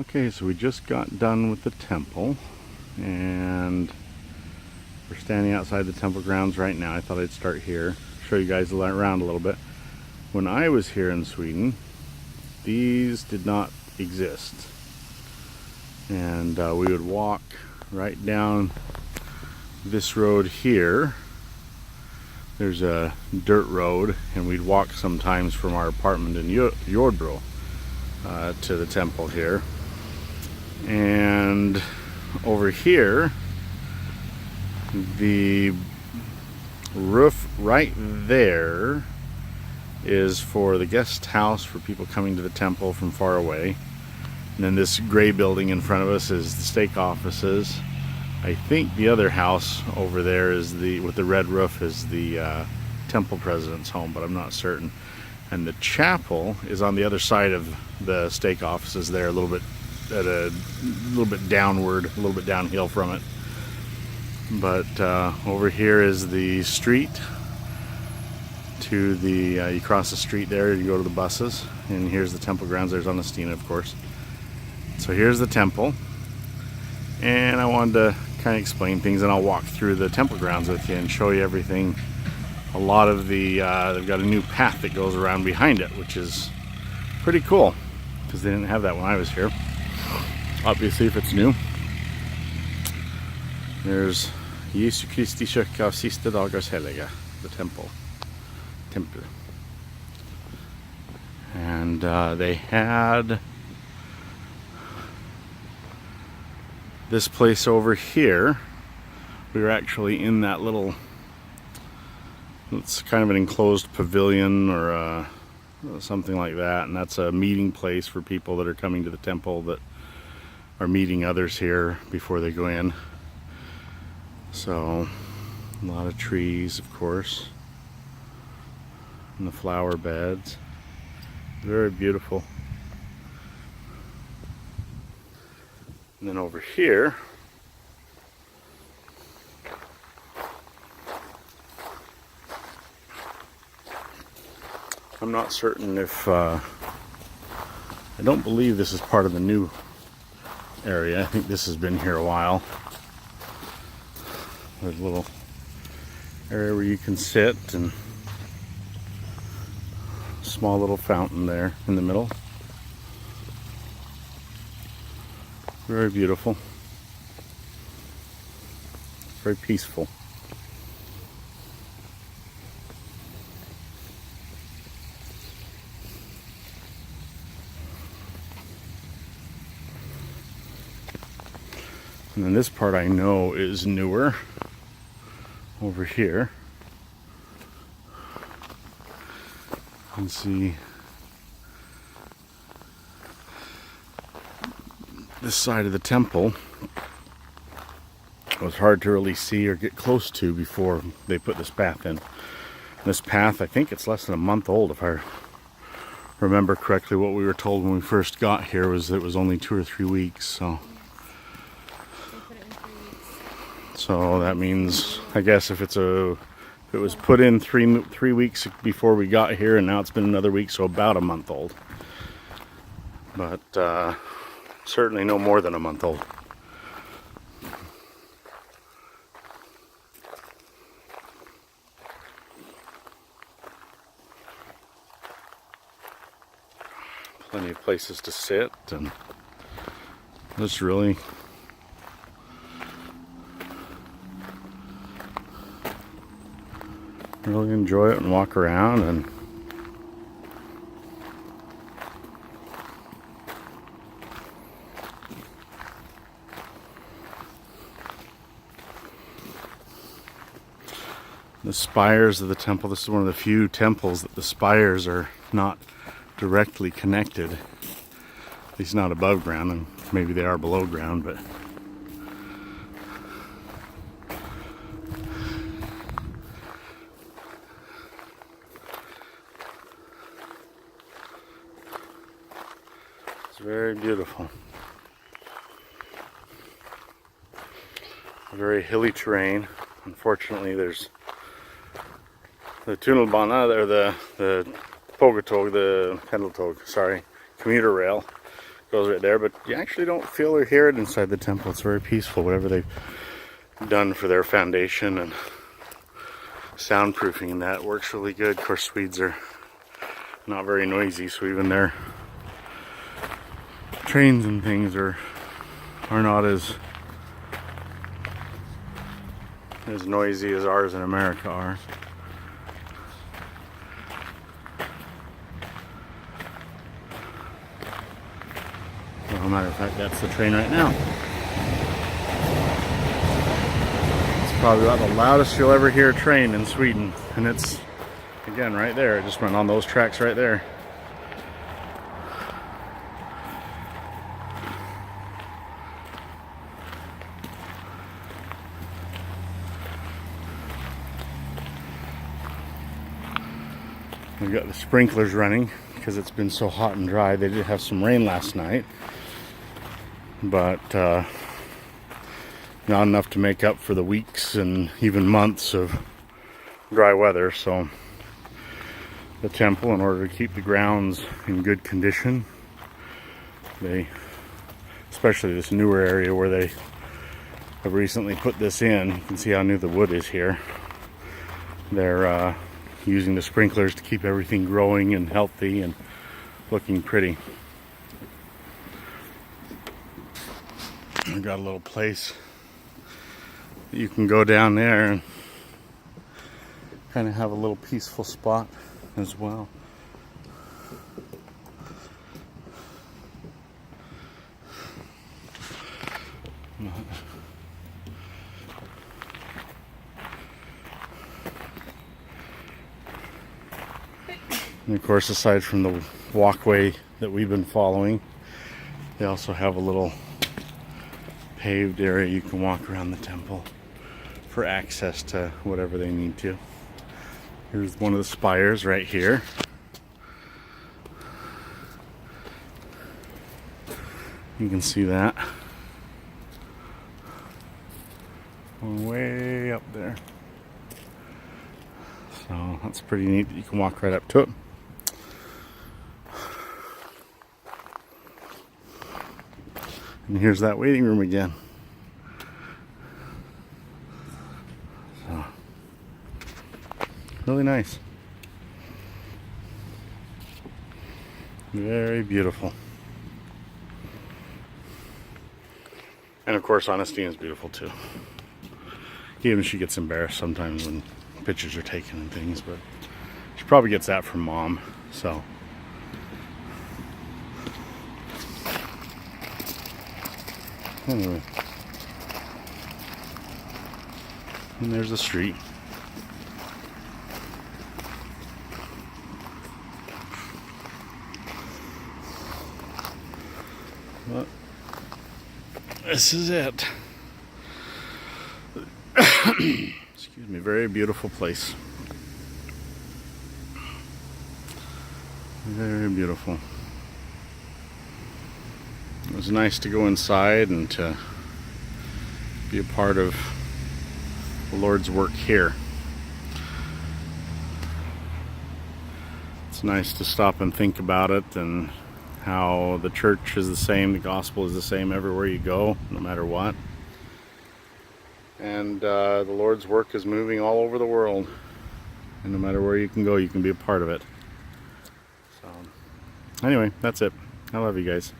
Okay, so we just got done with the temple, and we're standing outside the temple grounds right now. I thought I'd start here, show you guys around a little bit. When I was here in Sweden, these did not exist, and we would walk right down this road here. There's a dirt road, and we'd walk sometimes from our apartment in Jordbro to the temple here. And over here, the roof right there is for the guest house for people coming to the temple from far away. And then this gray building in front of us is the stake offices. I think the other house over there is with the red roof is the temple president's home, but I'm not certain. And the chapel is on the other side of the stake offices there, a little bit downward, a little bit downhill from it. But over here is the street to the, you cross the street there, you go to the buses, and here's the temple grounds. There's Augustina, of course. So here's the temple, and I wanted to kind of explain things, and I'll walk through the temple grounds with you and show you everything. A lot of the, they've got a new path that goes around behind it, which is pretty cool, because they didn't have that when I was here. Obviously, if it's new. There's Jesu Kristi kyrka av sista dagars heliga, the temple. And they had this place over here. We were actually in that little, it's kind of an enclosed pavilion or something like that, and that's a meeting place for people that are coming to the temple that are meeting others here before they go in. So a lot of trees, of course, and the flower beds, very beautiful. And then over here, I'm not certain if, I don't believe this is part of the new area. I think this has been here a while. There's a little area where you can sit, and a small little fountain there in the middle. Very beautiful. Very peaceful. And then this part I know is newer. Over here, you can see this side of the temple. It was hard to really see or get close to before they put this path in. This path, I think it's less than a month old, if I remember correctly. What we were told when we first got here was that it was only 2 or 3 weeks. So that means, I guess, if it was put in three weeks before we got here, and now it's been another week, so about a month old. But certainly no more than a month old. Plenty of places to sit, and just really enjoy it and walk around. And the spires of the temple, this is one of the few temples that the spires are not directly connected, at least not above ground, and maybe they are below ground, but very beautiful. Very hilly terrain. Unfortunately, there's the tunnelbana, or the pendeltåg, sorry, commuter rail Goes right there, but you actually don't feel or hear it inside the temple. It's very peaceful, whatever they've done for their foundation and soundproofing, and that works really good. Of course, Swedes are not very noisy, so even their trains and things are not as noisy as ours in America are. As a matter of fact, that's the train right now. It's probably about the loudest you'll ever hear a train in Sweden, and it's, again, right there. It just went on those tracks right there. We've got the sprinklers running because it's been so hot and dry. They did have some rain last night, but not enough to make up for the weeks and even months of dry weather. So the temple, in order to keep the grounds in good condition, they, especially this newer area where they have recently put this in, you can see how new the wood is here. They're using the sprinklers to keep everything growing and healthy and looking pretty. I've got a little place that you can go down there and kind of have a little peaceful spot as well. And of course, aside from the walkway that we've been following, they also have a little paved area you can walk around the temple for access to whatever they need to. Here's one of the spires right here. You can see that going way up there. So that's pretty neat that you can walk right up to it. And here's that waiting room again. So, really nice. Very beautiful. And of course, Ernestine is beautiful too. Even she gets embarrassed sometimes when pictures are taken and things, but she probably gets that from Mom, so. Anyway, and there's the street. But this is it. Excuse me, very beautiful place. Very beautiful. It was nice to go inside and to be a part of the Lord's work here. It's nice to stop and think about it and how the church is the same, the gospel is the same everywhere you go, no matter what. And the Lord's work is moving all over the world. And no matter where you can go, you can be a part of it. So, anyway, that's it. I love you guys.